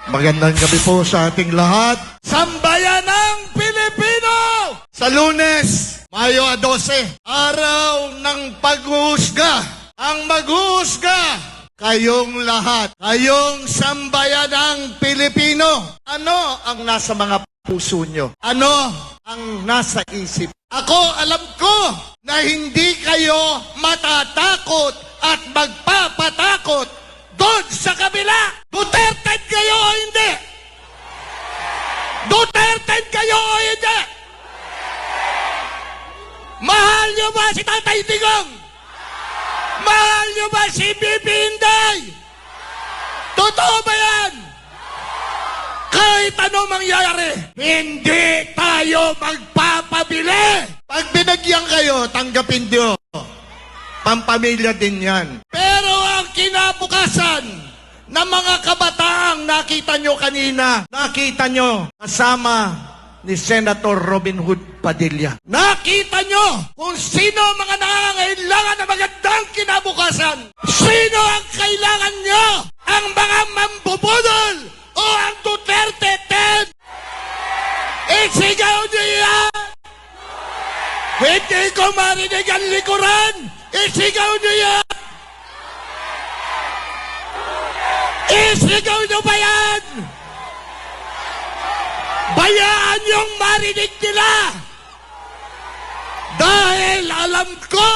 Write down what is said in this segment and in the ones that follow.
Magandang gabi po sa ating lahat. Sambayan ng Pilipino! Sa Lunes, Mayo 12, araw ng paghuhusga. Ang maghuhusga, kayong lahat. Kayong sambayan ng Pilipino. Ano ang nasa mga puso nyo? Ano ang nasa isip? Ako, alam ko na hindi kayo matatakot at magpapatakot doon sa kabila. Duterte kayo o hindi? Duterte kayo o hindi? Mahal nyo ba si Tatay Digong? Mahal nyo ba si Bibi Inday? Totoo ba yan? Kahit ano mangyari, hindi tayo magpapabili. Pag binagyan kayo, tanggapin nyo. Pampamilya din yan. Pero ang kinabukasan ng mga kabataang nakita nyo kanina, nakita nyo kasama ni Senator Robin Hood Padilla. Nakita nyo kung sino mga nangangailangan ng magandang kinabukasan. Sino ang kailangan nyo? Ang mga mambubudol o ang Duterte 10? Isigaw nyo yan! Hindi ko marinig ang likuran! Isigaw nyo yan! Isigaw nyo ba yan? Bayaan yung marinig nila! Dahil alam ko,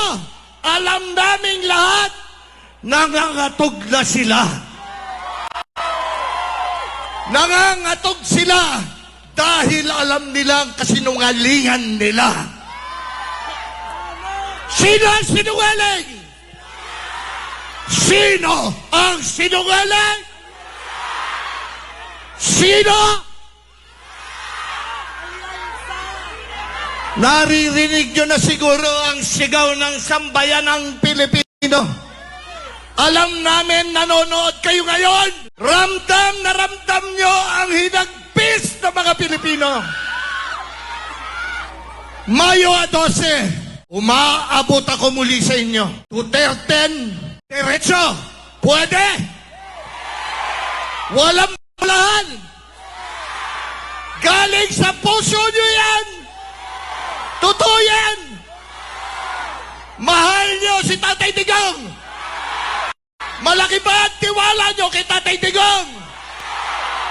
alam naming lahat, nangangatog na sila. Nangangatog sila dahil alam nilang kasinungalingan nila. Sino ang sinungaling? Sino ang sinungaling? Sino? Naririnig nyo na siguro ang sigaw ng sambayan ng Pilipino. Alam namin nanonood kayo ngayon. Ramdam na ramdam nyo ang hinagpis ng mga Pilipino. Mayo 12, umaabot ako muli sa inyo. Duterte, derecho, pwede. Walang balahan. Galing sa puso nyo yan. Totoo yan. Mahal nyo si Tatay Digong. Malaki ba ang tiwala nyo kay Tatay Digong?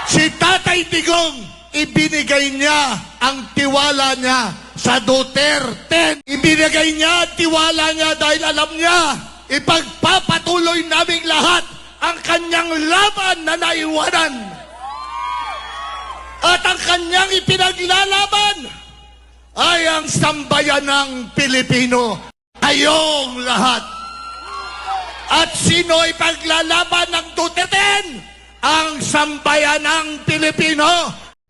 Si Tatay Digong, ibinigay niya ang tiwala niya sa Duterte. Ibinigay niya ang tiwala niya dahil alam niya, ipagpapatuloy naming lahat ang kanyang laban na naiwanan. At ang kanyang ipinaglalaban ay ang sambayan ng Pilipino. Kayong lahat. At sino ipaglalaban ng Duterte? Ang sambayan ng Pilipino.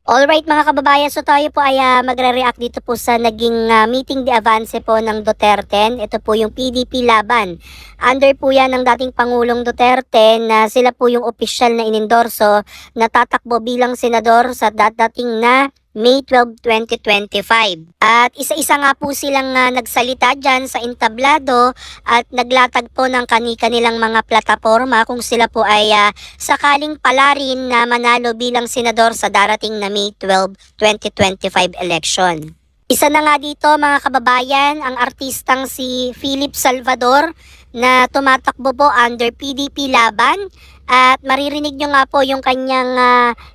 Alright mga kababayan, so tayo po ay magre-react dito po sa naging meeting de avance po ng Duterte. Ito po yung PDP Laban. Under po yan ng dating Pangulong Duterte na sila po yung opisyal na inendorso na tatakbo bilang senador sa dating na May 12, 2025. At isa-isa nga po silang nagsalita dyan sa entablado at naglatag po ng kanilang mga plataforma kung sila po ay sakaling pala rin na manalo bilang senador sa darating na May 12, 2025 election. Isa na nga dito mga kababayan, ang artistang si Philip Salvador na tumatakbo po under PDP Laban. At maririnig nyo nga po yung kanyang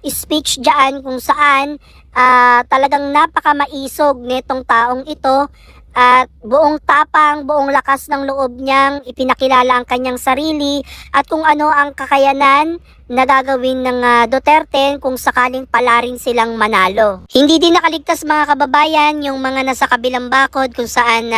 speech dyan kung saan talagang napakamaisog nitong taong ito at buong tapang, buong lakas ng loob niyang ipinakilala ang kanyang sarili at kung ano ang kakayanan na gagawin ng Duterte kung sakaling pala rin silang manalo. Hindi din nakaligtas mga kababayan yung mga nasa kabilang bakod kung saan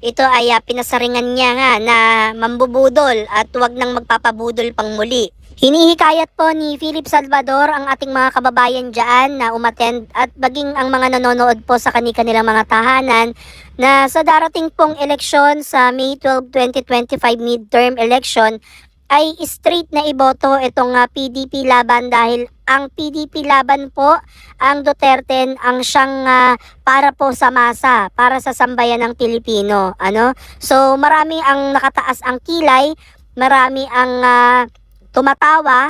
ito ay pinasaringan niya nga na mambubudol at huwag nang magpapabudol pang muli. Hinihikayat po ni Philip Salvador ang ating mga kababayan dyan na umattend at baging ang mga nanonood po sa kanilang mga tahanan na sa darating pong eleksyon sa May 12, 2025 midterm election ay straight na iboto itong PDP Laban dahil ang PDP Laban po, ang Duterte ang siyang para po sa masa, para sa sambayan ng Pilipino. So marami ang nakataas ang kilay, marami ang tumatawa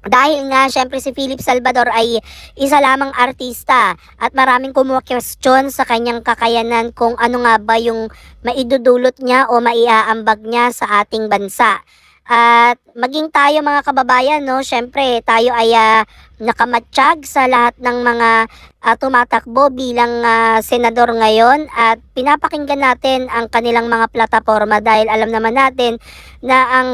Dahil nga, syempre si Philip Salvador ay isa lamang artista at maraming kumukwestiyon sa kanyang kakayanan kung ano nga ba yung maidudulot niya o maiaambag niya sa ating bansa. At maging tayo mga kababayan, no, syempre tayo ay nakamatsyag sa lahat ng mga tumatakbo bilang senador ngayon at pinapakinggan natin ang kanilang mga plataforma dahil alam naman natin na ang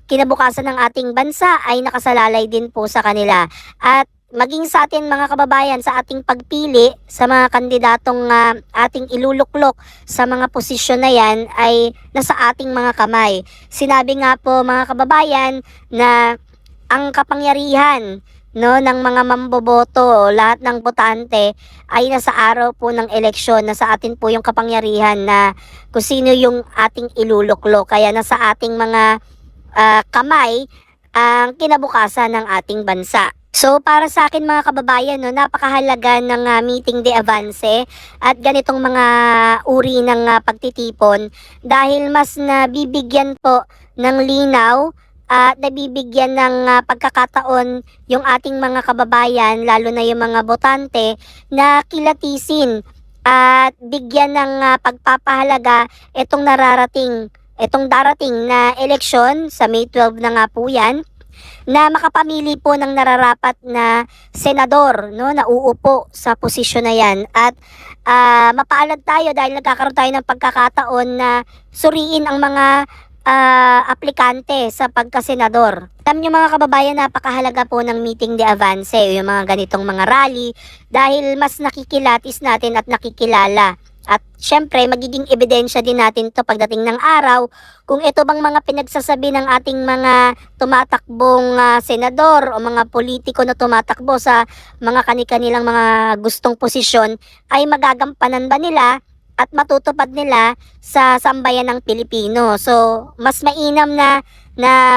kinabukasan ng ating bansa ay nakasalalay din po sa kanila. At maging sa atin mga kababayan sa ating pagpili sa mga kandidatong ating iluluklok sa mga posisyon na yan ay nasa ating mga kamay. Sinabi nga po mga kababayan na ang kapangyarihan ng mga mamboboto, lahat ng botante ay nasa araw po ng eleksyon, nasa atin po yung kapangyarihan na kung sino yung ating iluluklok. Kaya nasa ating mga kamay ang kinabukasan ng ating bansa. So para sa akin mga kababayan, no, napakahalaga ng meeting de avance at ganitong mga uri ng pagtitipon dahil mas nabibigyan po ng linaw at nabibigyan ng pagkakataon yung ating mga kababayan, lalo na yung mga botante, na kilatisin at bigyan ng pagpapahalaga itong darating na eleksyon sa May 12 na nga po yan, na makapamili po ng nararapat na senador, no, na uupo sa posisyon na yan. At mapaalad tayo dahil nagkakaroon tayo ng pagkakataon na suriin ang mga aplikante sa pagkasenador. Alam nyo mga kababayan, napakahalaga po ng meeting de avance, yung mga ganitong mga rally, dahil mas nakikilatis natin at nakikilala. At syempre, magiging ebidensya din natin to pagdating ng araw kung ito bang mga pinagsasabi ng ating mga tumatakbong senador o mga politiko na tumatakbo sa mga kanilang mga gustong posisyon ay magagampanan ba nila at matutupad nila sa sambayan ng Pilipino. So, mas mainam na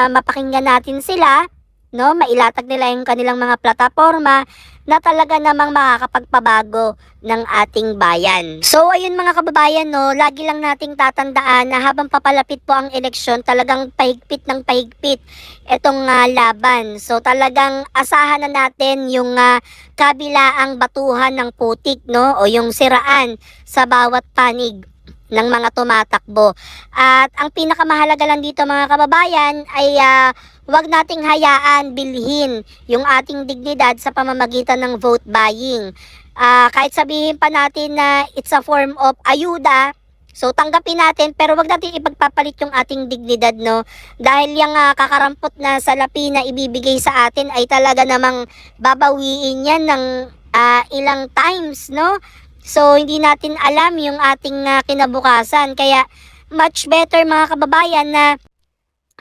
mapakinggan natin sila, no, mailatag nila yung kanilang mga plataforma na talaga namang makakapagpabago ng ating bayan. So ayun mga kababayan, no, lagi lang nating tatandaan na habang papalapit po ang eleksyon, talagang pahigpit ng pahigpit itong laban. So talagang asahan na natin yung kabilaang batuhan ng putik, no, o yung siraan sa bawat panig ng mga tumatakbo. At ang pinakamahalaga lang dito mga kababayan ay huwag nating hayaan bilhin yung ating dignidad sa pamamagitan ng vote buying. Kahit sabihin pa natin na it's a form of ayuda, so tanggapin natin pero wag natin ipagpapalit yung ating dignidad, no? Dahil yung kakarampot na salapi na ibibigay sa atin ay talaga namang babawiin yan ng ilang times, no? So, hindi natin alam yung ating kinabukasan. Kaya, much better mga kababayan na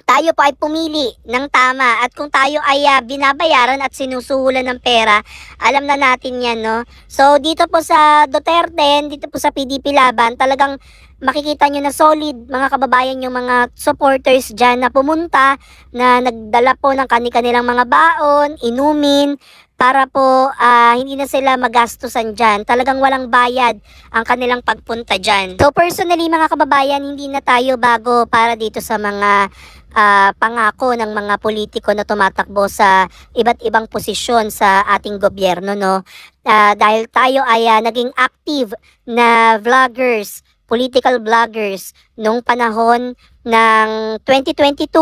tayo po ay pumili ng tama. At kung tayo ay binabayaran at sinusuhulan ng pera, alam na natin yan, no? So, dito po sa Duterte, dito po sa PDP Laban, talagang makikita nyo na solid mga kababayan yung mga supporters dyan na pumunta, na nagdala po ng kanilang mga baon, inumin, para po hindi na sila magastusan dyan. Talagang walang bayad ang kanilang pagpunta dyan. So personally mga kababayan, hindi na tayo bago para dito sa mga pangako ng mga politiko na tumatakbo sa iba't ibang posisyon sa ating gobyerno, no? Dahil tayo ay naging active na vloggers, political vloggers nung panahon ng 2022.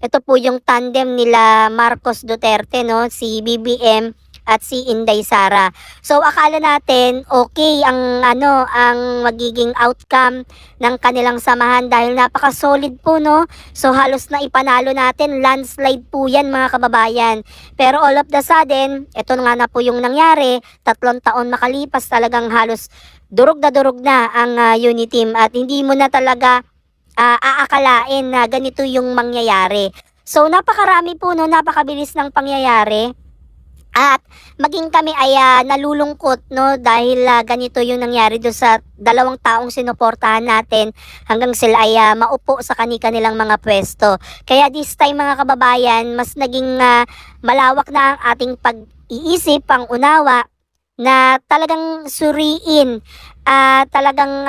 Ito po yung tandem nila Marcos Duterte, no, si BBM at si Inday Sara. So akala natin okay ang ang magiging outcome ng kanilang samahan dahil napaka-solid po, no. So halos na ipanalo natin, landslide po yan mga kababayan. Pero all of the sudden, ito nga na po yung nangyari, 3 taon makalipas, talagang halos durog na ang unity team at hindi mo na talaga aakalain na ganito yung mangyayari. So napakarami po, no, napakabilis ng pangyayari. At maging kami ay nalulungkot, no, dahil ganito yung nangyari do sa 2 taong sinuportahan natin hanggang sila ay maupo sa kanilang mga pwesto. Kaya this time mga kababayan, mas naging malawak na ang ating pag-iisip, ang unawa, na talagang suriin, talagang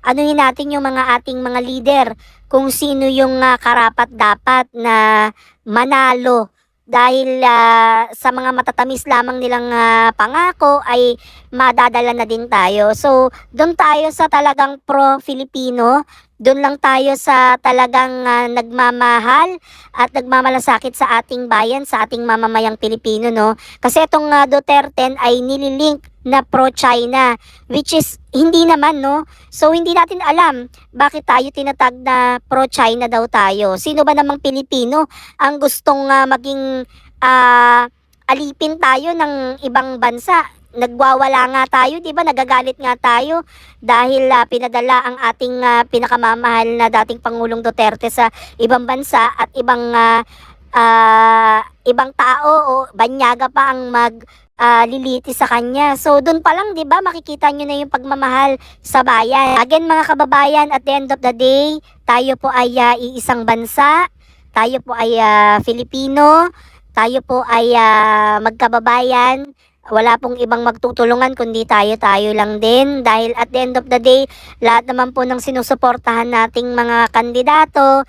anuhin natin yung mga ating mga leader, kung sino yung karapat dapat na manalo dahil sa mga matatamis lamang nilang pangako ay madadala na din tayo. So, doon tayo sa talagang pro-Filipino, doon lang tayo sa talagang nagmamahal at nagmamalasakit sa ating bayan, sa ating mamamayang Pilipino, no? Kasi itong Duterte ay nililink na pro-China, which is hindi naman, no? So, hindi natin alam bakit tayo tinatag na pro-China daw tayo. Sino ba namang Pilipino ang gustong maging alipin tayo ng ibang bansa? Nagwawala nga tayo, 'di ba? Nagagalit nga tayo dahil pinadala ang ating pinakamamahal na dating Pangulong Duterte sa ibang bansa at ibang tao o banyaga pa ang liliti sa kanya. So doon pa lang 'di ba makikita nyo na yung pagmamahal sa bayan. Again mga kababayan, at the end of the day, tayo po ay iisang bansa, tayo po ay Filipino, tayo po ay magkababayan. Wala pong ibang magtutulungan kundi tayo lang din, dahil at the end of the day, lahat naman po ng sinusuportahan nating mga kandidato,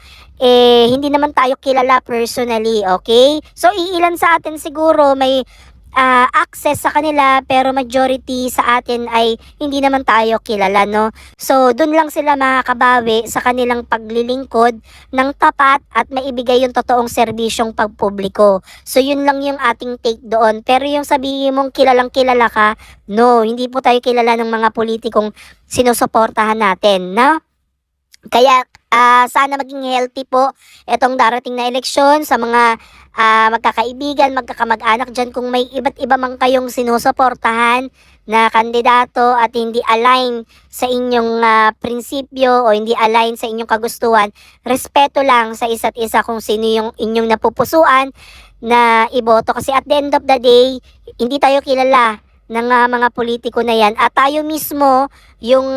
hindi naman tayo kilala personally, okay? So iilan sa atin siguro may access sa kanila, pero majority sa atin ay hindi naman tayo kilala, no? So, dun lang sila makakabawi sa kanilang paglilingkod ng tapat at maibigay yung totoong serbisyong pagpubliko. So, yun lang yung ating take doon. Pero yung sabihin mong kilalang kilala ka, no, hindi po tayo kilala ng mga politikong sinusuportahan natin, no? Kaya sana maging healthy po itong darating na eleksyon sa mga magkakaibigan, magkakamag-anak dyan. Kung may iba't iba man kayong sinusuportahan na kandidato at hindi align sa inyong prinsipyo o hindi align sa inyong kagustuhan, respeto lang sa isa't isa kung sino yung inyong napupusuan na iboto. Kasi at the end of the day, hindi tayo kilala ng mga politiko na yan, at tayo mismo yung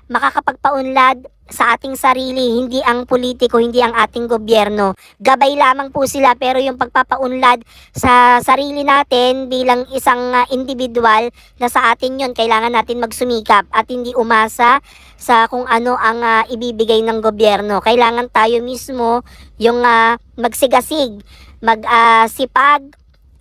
makakapagpaunlad sa ating sarili, hindi ang politiko, hindi ang ating gobyerno. Gabay lamang po sila, pero yung pagpapaunlad sa sarili natin bilang isang individual, na sa atin yun, kailangan natin magsumikap at hindi umasa sa kung ano ang ibibigay ng gobyerno. Kailangan tayo mismo yung magsigasig, magsipag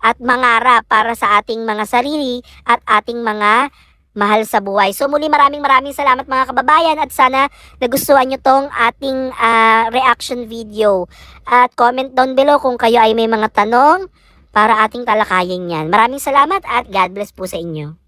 at mangarap para sa ating mga sarili at ating mga mahal sa buhay. So muli, maraming salamat mga kababayan, at sana nagustuhan nyo tong ating reaction video. At comment down below kung kayo ay may mga tanong para ating talakayin yan. Maraming salamat at God bless po sa inyo.